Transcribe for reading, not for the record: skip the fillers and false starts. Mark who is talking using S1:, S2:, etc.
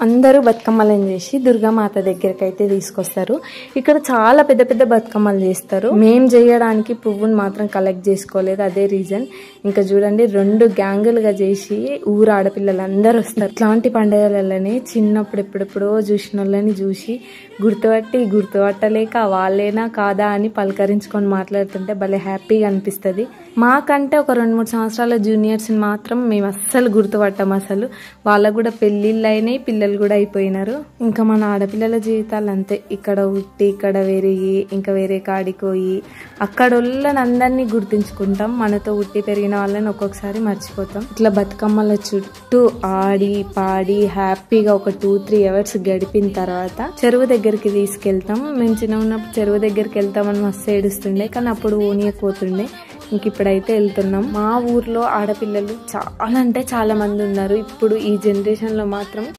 S1: అందరూ బతుకమ్మలను చేసి దుర్గామాత దగ్గరికి అయితే తీసుకొస్తారు. ఇక్కడ చాలా పెద్ద పెద్ద బతుకమ్మలు చేస్తారు. మేం చేయడానికి పువ్వును మాత్రం కలెక్ట్ చేసుకోలేదు, అదే రీజన్. ఇంకా చూడండి 2 గ్యాంగులుగా చేసి ఊరు ఆడపిల్లలందరూ వస్తారు. ఇట్లాంటి పండుగలలోనే చిన్నప్పుడు ఎప్పుడెప్పుడో చూసిన వాళ్ళని చూసి గుర్తుపట్టలేక వాళ్ళేనా కాదా అని పలకరించుకొని మాట్లాడుతుంటే భలే హ్యాపీగా అనిపిస్తుంది. మాకంటే ఒక 2-3 సంవత్సరాల జూనియర్స్ మాత్రం మేము అస్సలు గుర్తుపట్టాం. అసలు వాళ్ళకు కూడా పెళ్లిళ్ళు అయినాయి, పిల్లలు కూడా అయిపోయినారు. ఇంకా మన ఆడపిల్లల జీవితాలు అంతే. ఇక్కడ ఉట్టి ఇక్కడ పెరిగి ఇంకా వేరే కాడికి పోయి అక్కడ వాళ్ళని అందరినీ గుర్తించుకుంటాం. మనతో ఉట్టి పెరిగిన వాళ్ళని ఒక్కొక్కసారి మర్చిపోతాం. ఇట్లా బతుకమ్మల చుట్టూ ఆడి పాడి హ్యాపీగా ఒక 2-3 అవర్స్ గడిపిన తర్వాత చెరువు దగ్గరికి తీసుకెళ్తాం. మేము చిన్న ఉన్నప్పుడు చెరువు దగ్గరికి వెళ్తామని మస్తు ఏడుస్తుండే, కానీ అప్పుడు ఓనియకపోతుండే. ఇంక ఇప్పుడైతే వెళ్తున్నాం. మా ఊర్లో ఆడపిల్లలు చాలా అంటే చాలా మంది ఉన్నారు. ఇప్పుడు ఈ జనరేషన్ లో మాత్రం